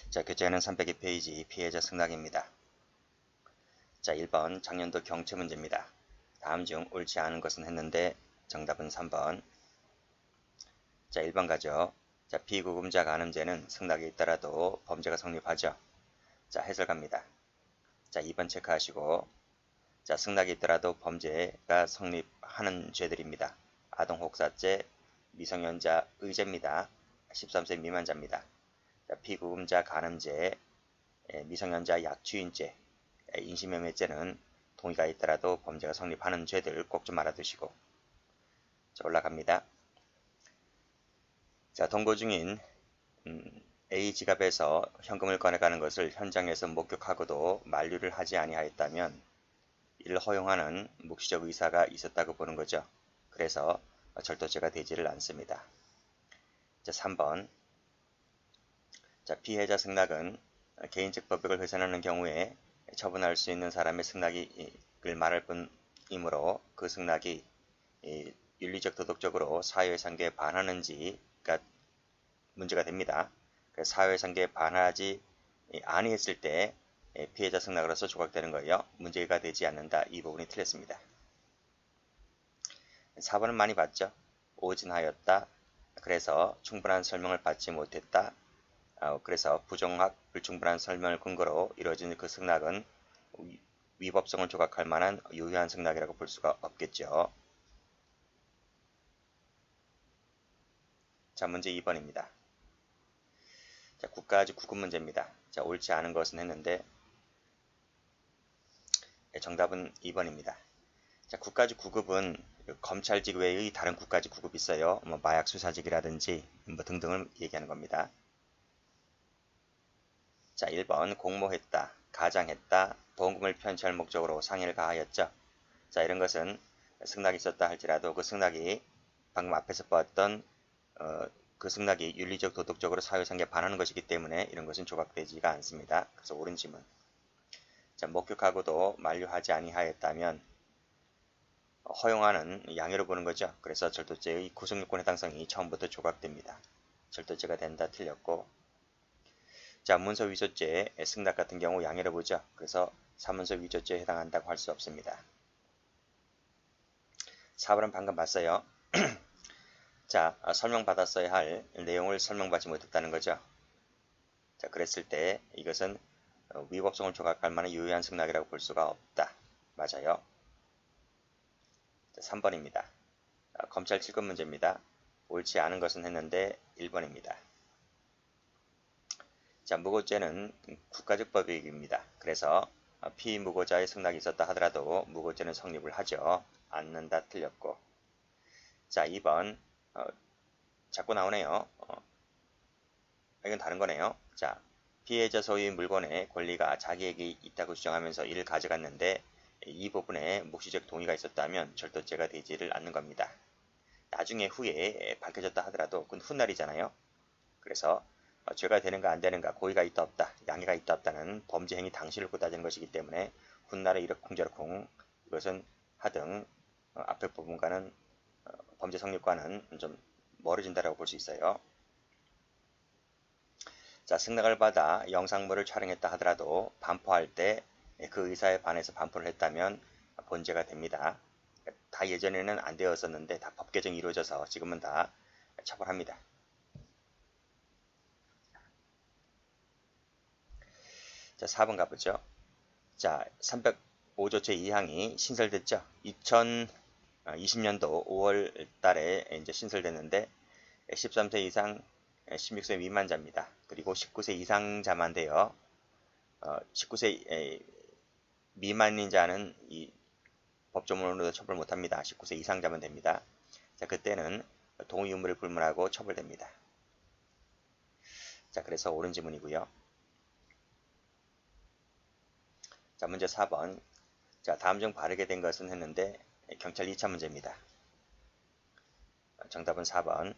자, 교재는 302페이지 피해자 승낙입니다. 자, 1번 작년도 경체 문제입니다. 다음 중 옳지 않은 것은 했는데 정답은 3번. 자, 1번 가죠. 자, 피구금자 간음죄는 승낙이 있더라도 범죄가 성립하죠. 자, 해설 갑니다. 자, 2번 체크하시고, 자, 승낙이 있더라도 범죄가 성립하는 죄들입니다. 아동혹사죄, 미성년자 의제입니다. 13세 미만자입니다. 자, 피구금자 간음죄, 미성년자 약취인죄, 인신매매죄는 동의가 있더라도 범죄가 성립하는 죄들 꼭 좀 알아두시고. 자, 올라갑니다. 자, 동거 중인 A 지갑에서 현금을 꺼내가는 것을 현장에서 목격하고도 만류를 하지 아니하였다면 이를 허용하는 묵시적 의사가 있었다고 보는 거죠. 그래서 절도죄가 되지를 않습니다. 자, 3번. 자, 피해자 승낙은 개인적 법익을 훼손하는 경우에 처분할 수 있는 사람의 승낙을 말할 뿐이므로 그 승낙이 윤리적 도덕적으로 사회상계에 반하는지가 문제가 됩니다. 사회상계에 반하지 아니했을 때 피해자 승낙으로서 조각되는 거예요. 문제가 되지 않는다. 이 부분이 틀렸습니다. 4번은 많이 봤죠. 오진하였다. 그래서 충분한 설명을 받지 못했다. 그래서 부정확 불충분한 설명을 근거로 이루어진 그 승낙은 위법성을 조각할 만한 유효한 승낙이라고 볼 수가 없겠죠. 자, 문제 2번입니다. 자, 국가아주 구급 문제입니다. 자, 옳지 않은 것은 했는데 정답은 2번입니다. 자, 국가아주 구급은 검찰직 외의 다른 국가아주 구급이 있어요. 뭐 마약 수사직이라든지 뭐 등등을 얘기하는 겁니다. 자, 1번 공모했다, 가장했다, 보험금을 편취할 목적으로 상해를 가하였죠. 자, 이런 것은 승낙이 있었다 할지라도 그 승낙이 방금 앞에서 보았던 그 승낙이 윤리적 도덕적으로 사회상계에 반하는 것이기 때문에 이런 것은 조각되지가 않습니다. 그래서 옳은 지문. 자, 목격하고도 만류하지 아니하였다면 허용하는 양해로 보는 거죠. 그래서 절도죄의 구속요건 해당성이 처음부터 조각됩니다. 절도죄가 된다 틀렸고, 자, 문서 위조죄 승낙 같은 경우 양해로 보죠. 그래서 사문서 위조죄에 해당한다고 할 수 없습니다. 4번은 방금 봤어요. 자, 설명받았어야 할 내용을 설명받지 못했다는 거죠. 자, 그랬을 때 이것은 위법성을 조각할 만한 유효한 승낙이라고 볼 수가 없다. 맞아요. 자, 3번입니다. 검찰 7급 문제입니다. 옳지 않은 것은 했는데 1번입니다. 자, 무고죄는 국가적 법익입니다. 그래서 피무고자의 승낙이 있었다 하더라도 무고죄는 성립을 하죠. 않는다 틀렸고. 자, 2번 자꾸 나오네요. 이건 다른 거네요. 자, 피해자 소유의 물건의 권리가 자기에게 있다고 주장하면서 이를 가져갔는데 이 부분에 묵시적 동의가 있었다면 절도죄가 되지를 않는 겁니다. 나중에 후에 밝혀졌다 하더라도 그건 훗날이잖아요. 그래서 죄가 되는가 안 되는가, 고의가 있다 없다, 양해가 있다 없다는 범죄 행위 당시를 놓고 따지는 것이기 때문에 훗날에 이러쿵저러쿵 이것은 하등 앞에 부분과는 범죄 성립과는 좀 멀어진다라고 볼 수 있어요. 자, 승낙을 받아 영상물을 촬영했다 하더라도 반포할 때 그 의사에 반해서 반포를 했다면 본죄가 됩니다. 다 예전에는 안 되었었는데 다 법 개정이 이루어져서 지금은 다 처벌합니다. 자, 4번 가보죠. 자, 305조 제2항이 신설됐죠. 2020년도 5월 달에 이제 신설됐는데 13세 이상 16세 미만자입니다. 그리고 19세 이상자만 돼요. 19세 미만인 자는 이 법조문으로 처벌 못합니다. 19세 이상자만 됩니다. 자, 그때는 동의 의무를 불문하고 처벌됩니다. 자, 그래서 옳은 지문이고요. 자, 문제 4번. 자, 다음 중 바르게 된 것은 했는데 경찰 2차 문제입니다. 정답은 4번.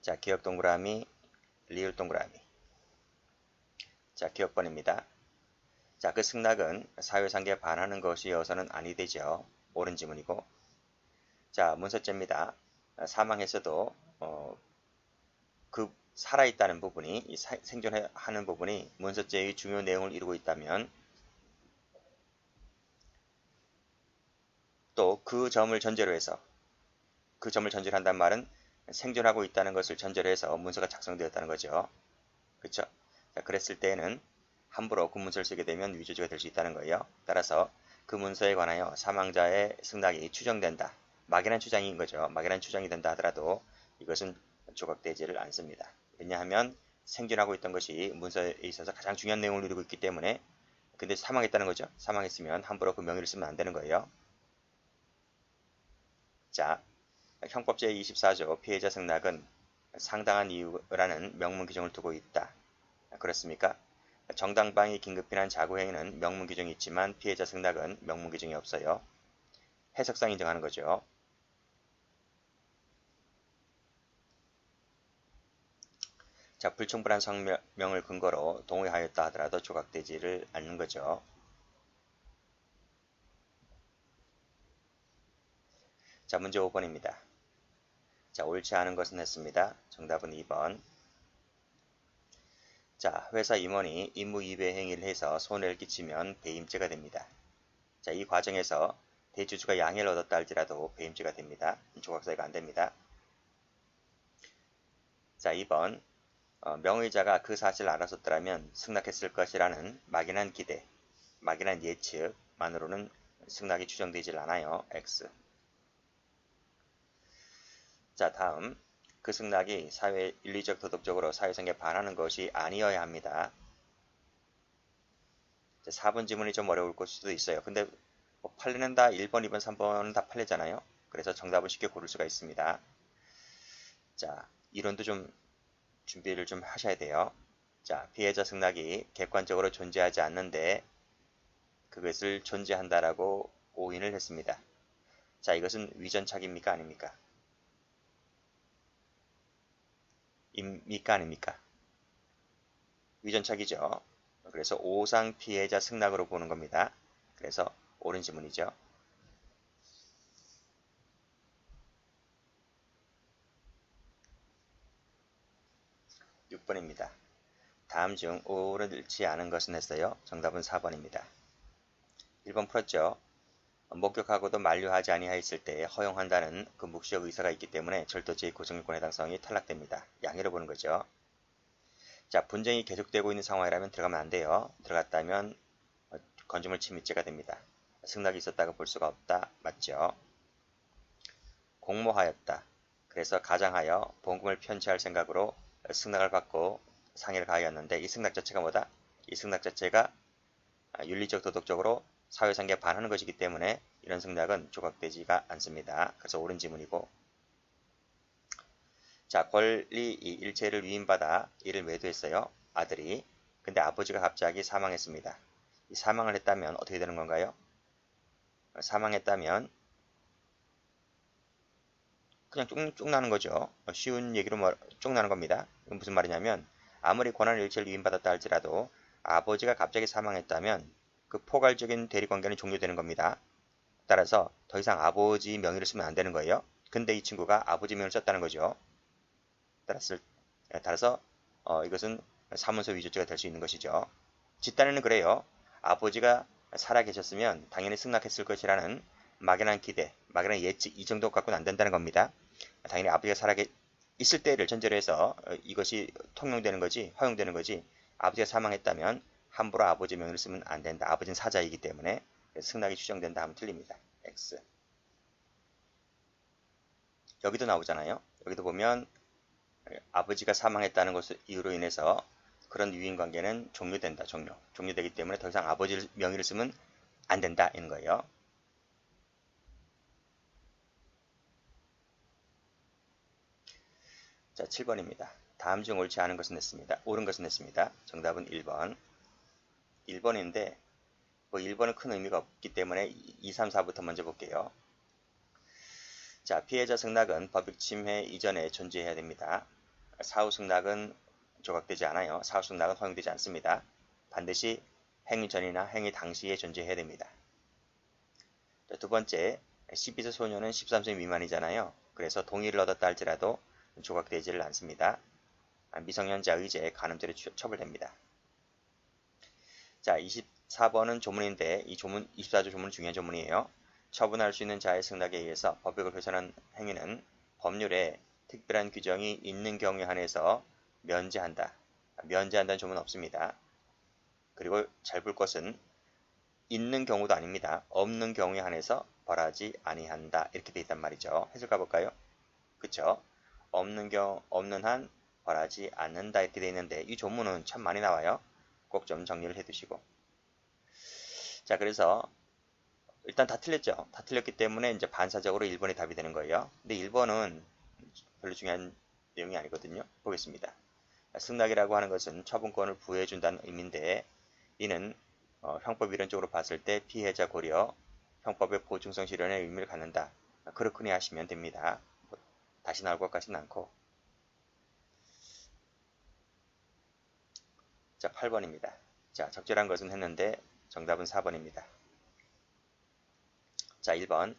자, 기억 동그라미, 리을 동그라미. 자, 기억번입니다. 자, 그 승낙은 사회상계에 반하는 것이어서는 아니 되죠. 옳은 지문이고. 자, 문서죄입니다. 사망했어도 그 살아있다는 부분이, 생존하는 부분이 문서죄의 중요 내용을 이루고 있다면 또 그 점을 전제로 해서, 그 점을 전제로 한다는 말은 생존하고 있다는 것을 전제로 해서 문서가 작성되었다는 거죠. 그렇죠? 자, 그랬을 때에는 함부로 그 문서를 쓰게 되면 위조죄가 될 수 있다는 거예요. 따라서 그 문서에 관하여 사망자의 승낙이 추정된다. 막연한 추정인 거죠. 막연한 추정이 된다 하더라도 이것은 조각되지를 않습니다. 왜냐하면 생존하고 있던 것이 문서에 있어서 가장 중요한 내용을 이루고 있기 때문에. 근데 사망했다는 거죠. 사망했으면 함부로 그 명의를 쓰면 안 되는 거예요. 자, 형법 제24조 피해자 승낙은 상당한 이유라는 명문 규정을 두고 있다. 그렇습니까? 정당방위 긴급피난 자구행위는 명문 규정이 있지만 피해자 승낙은 명문 규정이 없어요. 해석상 인정하는 거죠. 자, 불충분한 성명을 근거로 동의하였다 하더라도 조각되지를 않는 거죠. 자, 문제 5번입니다. 자, 옳지 않은 것은 했습니다. 정답은 2번. 자, 회사 임원이 임무이배 행위를 해서 손해를 끼치면 배임죄가 됩니다. 자, 이 과정에서 대주주가 양해를 얻었다 할지라도 배임죄가 됩니다. 조각사유가 안 됩니다. 자, 2번. 명의자가 그 사실을 알았었더라면 승낙했을 것이라는 막연한 기대, 막연한 예측만으로는 승낙이 추정되질 않아요. X. 자, 다음. 그 승낙이 사회 윤리적 도덕적으로 사회성에 반하는 것이 아니어야 합니다. 자, 4번 지문이 좀 어려울 수도 있어요. 근데 뭐 판례는 다 1번, 2번, 3번은 다 판례잖아요. 그래서 정답을 쉽게 고를 수가 있습니다. 자, 이론도 좀 준비를 좀 하셔야 돼요. 자, 피해자 승낙이 객관적으로 존재하지 않는데 그것을 존재한다라고 오인을 했습니다. 자, 이것은 위전착입니까? 아닙니까? 입니까? 아닙니까? 위전착이죠. 그래서 오상 피해자 승낙으로 보는 겁니다. 그래서 옳은 지문이죠. 6번입니다. 다음 중 옳지 않은 것은 했어요. 정답은 4번입니다. 1번 풀었죠. 목격하고도 만류하지 아니하였을 때 허용한다는 그 묵시적 의사가 있기 때문에 절도 제9성립권 해당성이 탈락됩니다. 양해를 보는 거죠. 자, 분쟁이 계속되고 있는 상황이라면 들어가면 안 돼요. 들어갔다면 건조물 침입죄가 됩니다. 승낙이 있었다고 볼 수가 없다. 맞죠? 공모하였다. 그래서 가장하여 보험금을 편취할 생각으로 승낙을 받고 상해를 가하였는데 이 승낙 자체가 뭐다? 이 승낙 자체가 윤리적 도덕적으로 사회상계에 반하는 것이기 때문에 이런 승낙은 조각되지가 않습니다. 그래서 옳은 지문이고. 자, 권리 일체를 위임받아 이를 매도했어요. 아들이. 근데 아버지가 갑자기 사망했습니다. 이 사망을 했다면 어떻게 되는 건가요? 사망했다면 그냥 쭉 나는 거죠. 쉬운 얘기로 쭉 나는 겁니다. 이건 무슨 말이냐면 아무리 권한 일체를 위임받았다 할지라도 아버지가 갑자기 사망했다면 그 포괄적인 대리관계는 종료되는 겁니다. 따라서 더 이상 아버지 명의를 쓰면 안 되는 거예요. 근데 이 친구가 아버지 명의를 썼다는 거죠. 따라서 이것은 사문서 위조죄가 될 수 있는 것이죠. 집단에는 그래요. 아버지가 살아계셨으면 당연히 승낙했을 것이라는 막연한 기대, 막연한 예측 이 정도 갖고는 안 된다는 겁니다. 당연히 아버지가 있을 때를 전제로 해서 이것이 통용되는 거지, 허용되는 거지. 아버지가 사망했다면 함부로 아버지 명의를 쓰면 안 된다. 아버지는 사자이기 때문에 승낙이 추정된다 하면 틀립니다. X. 여기도 나오잖아요. 여기도 보면 아버지가 사망했다는 것을 이유로 인해서 그런 유인관계는 종료된다. 종료되기 때문에 더 이상 아버지 명의를 쓰면 안 된다. 이런 거예요. 자, 7번입니다. 다음 중 옳지 않은 것은 냈습니다. 옳은 것은 냈습니다. 정답은 1번. 1번인데 뭐 1번은 큰 의미가 없기 때문에 2, 3, 4부터 먼저 볼게요. 자, 피해자 승낙은 법익 침해 이전에 존재해야 됩니다. 사후 승낙은 조각되지 않아요. 사후 승낙은 허용되지 않습니다. 반드시 행위 전이나 행위 당시에 존재해야 됩니다. 자, 두 번째, 12세 소녀는 13세 미만이잖아요. 그래서 동의를 얻었다 할지라도 조각되지를 않습니다. 미성년자 의제 간음죄로 처벌됩니다. 자, 24번은 조문인데 이 조문 24조 조문은 중요한 조문이에요. 처분할 수 있는 자의 승낙에 의해서 법익을 훼손한 행위는 법률에 특별한 규정이 있는 경우에 한해서 면제한다. 면제한다는 조문은 없습니다. 그리고 잘 볼 것은 있는 경우도 아닙니다. 없는 경우에 한해서 벌하지 아니한다. 이렇게 돼 있단 말이죠. 해석 가볼까요? 그쵸? 없는 한 벌하지 않는다. 이렇게 돼 있는데 이 조문은 참 많이 나와요. 꼭 좀 정리를 해 두시고. 자, 그래서 일단 다 틀렸죠. 다 틀렸기 때문에 이제 반사적으로 1번이 답이 되는 거예요. 근데 1번은 별로 중요한 내용이 아니거든요. 보겠습니다. 승낙이라고 하는 것은 처분권을 부여해준다는 의미인데 이는 형법 이론적으로 봤을 때 피해자 고려, 형법의 보충성 실현의 의미를 갖는다. 그렇거니 하시면 됩니다. 다시 나올 것 같지는 않고. 자, 8번입니다. 자, 적절한 것은 했는데 정답은 4번입니다. 자, 1번.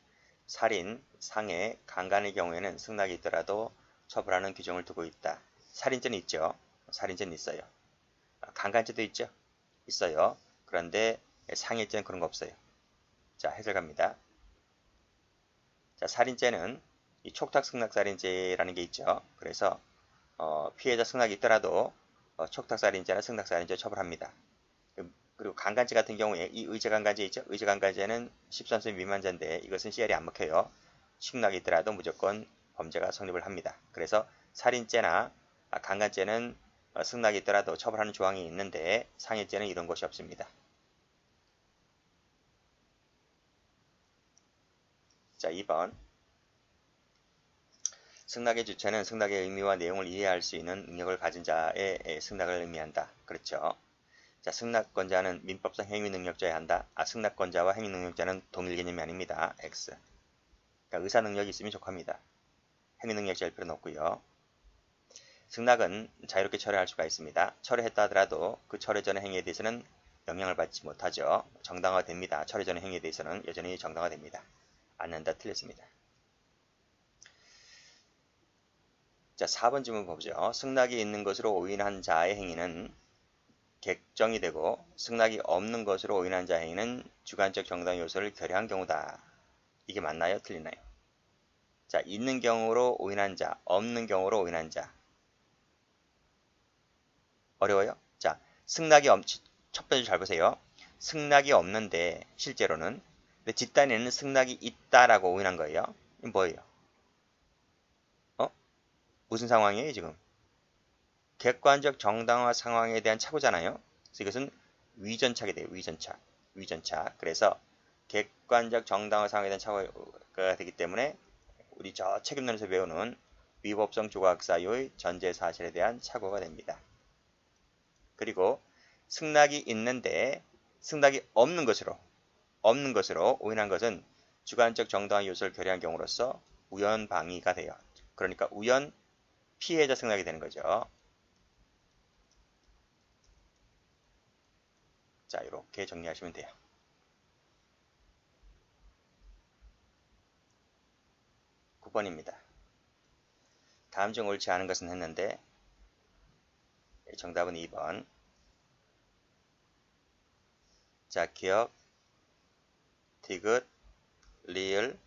살인, 상해, 강간의 경우에는 승낙이 있더라도 처벌하는 규정을 두고 있다. 살인죄는 있죠. 살인죄는 있어요. 강간죄도 있죠. 있어요. 그런데 상해죄는 그런 거 없어요. 자, 해설 갑니다. 자, 살인죄는 이 촉탁승낙살인죄라는 게 있죠. 그래서 피해자 승낙이 있더라도 촉탁살인죄나 승낙살인죄 처벌합니다. 그리고 강간죄 같은 경우에 이 의제강간죄 있죠. 의제강간죄는 13세 미만자인데 이것은 CR이 안 먹혀요. 승낙이 있더라도 무조건 범죄가 성립을 합니다. 그래서 살인죄나 강간죄는 승낙이 있더라도 처벌하는 조항이 있는데 상해죄는 이런 것이 없습니다. 자, 2번. 승낙의 주체는 승낙의 의미와 내용을 이해할 수 있는 능력을 가진 자의 승낙을 의미한다. 그렇죠. 자, 승낙권자는 민법상 행위능력자여야 한다. 승낙권자와 행위능력자는 동일 개념이 아닙니다. X. 그러니까 의사능력이 있으면 족합니다. 행위능력자일 필요는 없고요. 승낙은 자유롭게 철회할 수가 있습니다. 철회했다 하더라도 그 철회 전의 행위에 대해서는 영향을 받지 못하죠. 정당화됩니다. 철회 전의 행위에 대해서는 여전히 정당화됩니다. 않는다 틀렸습니다. 자, 4번 질문 보죠. 승낙이 있는 것으로 오인한 자의 행위는 객정이 되고 승낙이 없는 것으로 오인한 자의 행위는 주관적 정당 요소를 결여한 경우다. 이게 맞나요? 틀리나요? 자, 있는 경우로 오인한 자, 없는 경우로 오인한 자. 어려워요? 자, 첫 번째 잘 보세요. 승낙이 없는데 실제로는 근데 뒷단에는 승낙이 있다라고 오인한 거예요. 이건 뭐예요? 무슨 상황이에요 지금? 객관적 정당화 상황에 대한 착오잖아요. 그래서 이것은 위전착이 돼요. 위전착. 위전착. 그래서 객관적 정당화 상황에 대한 착오가 되기 때문에 우리 저 책임론에서 배우는 위법성 조각사유의 전제 사실에 대한 착오가 됩니다. 그리고 승낙이 있는데 승낙이 없는 것으로 오인한 것은 주관적 정당화 요소를 결여한 경우로서 우연 방위가 돼요. 그러니까 우연 피해자 승낙이 되는 거죠. 자, 이렇게 정리하시면 돼요. 9번입니다. 다음 중 옳지 않은 것은 했는데 정답은 2번. 자, 기억, 디귿, 리을,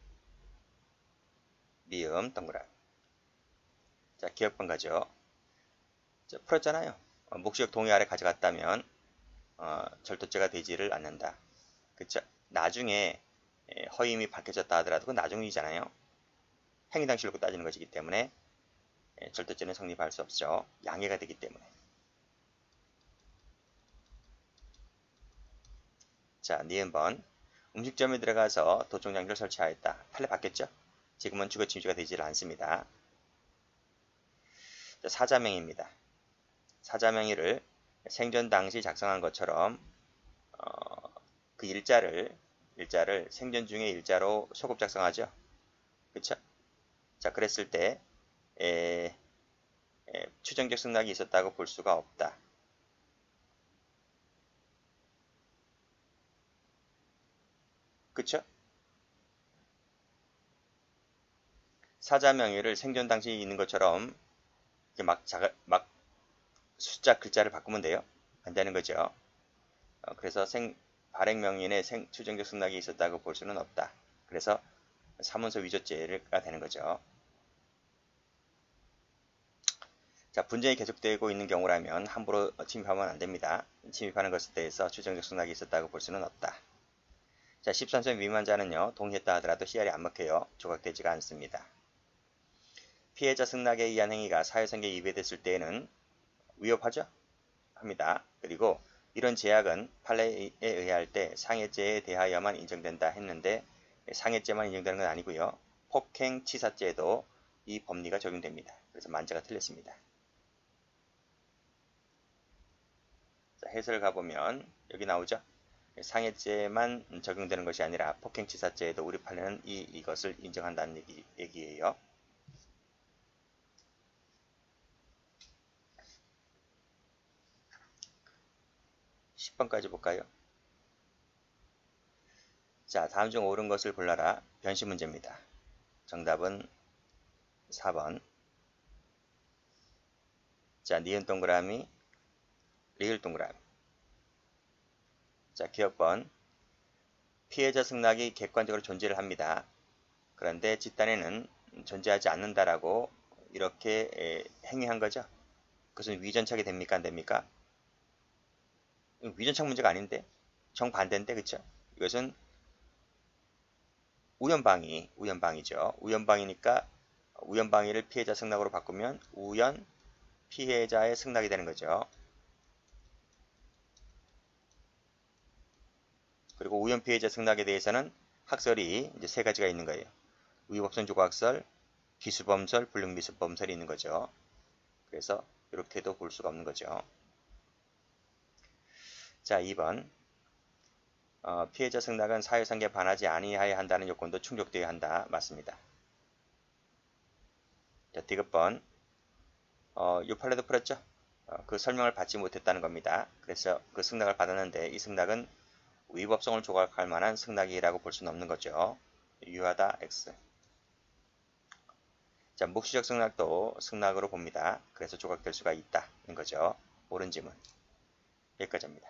미음, 동그라미. 자, 기억번 가죠. 자, 풀었잖아요. 목적 동의 아래 가져갔다면 절도죄가 되지를 않는다. 그쵸? 나중에 허임이 밝혀졌다 하더라도 그건 나중이잖아요. 행위 당시 놓고 따지는 것이기 때문에 절도죄는 성립할 수 없죠. 양해가 되기 때문에. 자, 니은번. 음식점에 들어가서 도청장치를 설치하였다. 판례 바뀌었죠? 지금은 주거 침입죄가 되지 않습니다. 자, 사자명의입니다. 사자명의를 생전 당시 작성한 것처럼 그 일자를 생전 중에 일자로 소급 작성하죠. 그쵸? 자, 그랬을 때 추정적 승낙이 있었다고 볼 수가 없다. 그쵸? 사자 명의를 생전 당시 있는 것처럼 이렇게 막 숫자 글자를 바꾸면 돼요. 안 되는 거죠. 그래서 발행명인의 추정적 승낙이 있었다고 볼 수는 없다. 그래서 사문서 위조죄가 되는 거죠. 자, 분쟁이 계속되고 있는 경우라면 함부로 침입하면 안 됩니다. 침입하는 것에 대해서 추정적 승낙이 있었다고 볼 수는 없다. 자, 13세 미만자는요, 동의했다 하더라도 CR이 안 먹혀요. 조각되지가 않습니다. 피해자 승낙에 의한 행위가 사회생계에 위배됐을 때에는 위협하죠? 합니다. 그리고 이런 제약은 판례에 의할 때 상해죄에 대하여만 인정된다 했는데 상해죄만 인정되는 건 아니고요. 폭행치사죄에도 이 법리가 적용됩니다. 그래서 만자가 틀렸습니다. 자, 해설을 가보면 여기 나오죠. 상해죄만 적용되는 것이 아니라 폭행치사죄에도 우리 판례는 이것을 인정한다는 얘기예요. 10번까지 볼까요? 자, 다음 중 옳은 것을 골라라. 변시 문제입니다. 정답은 4번. 자, 니은 동그라미, 리을 동그라미. 자, 기억번. 피해자 승낙이 객관적으로 존재를 합니다. 그런데 집단에는 존재하지 않는다라고 이렇게 행위한 거죠. 그것은 위전착이 됩니까? 안 됩니까? 위전착 문제가 아닌데? 정반대인데, 그쵸? 이것은 우연방이죠. 우연방이니까 우연방위를 피해자 승낙으로 바꾸면 우연 피해자의 승낙이 되는 거죠. 그리고 우연 피해자 승낙에 대해서는 학설이 이제 세 가지가 있는 거예요. 위법성 조각설, 기수범설, 불능미수범설이 있는 거죠. 그래서 이렇게도 볼 수가 없는 거죠. 자, 2번. 피해자 승낙은 사회상계에 반하지 아니하여야 한다는 요건도 충족되어야 한다. 맞습니다. 자, 디귿번. 요 판례도 풀었죠? 그 설명을 받지 못했다는 겁니다. 그래서 그 승낙을 받았는데 이 승낙은 위법성을 조각할 만한 승낙이라고 볼 수는 없는 거죠. 유하다 X. 자, 묵시적 승낙도 승낙으로 봅니다. 그래서 조각될 수가 있다는 거죠. 옳은 지문. 여기까지입니다.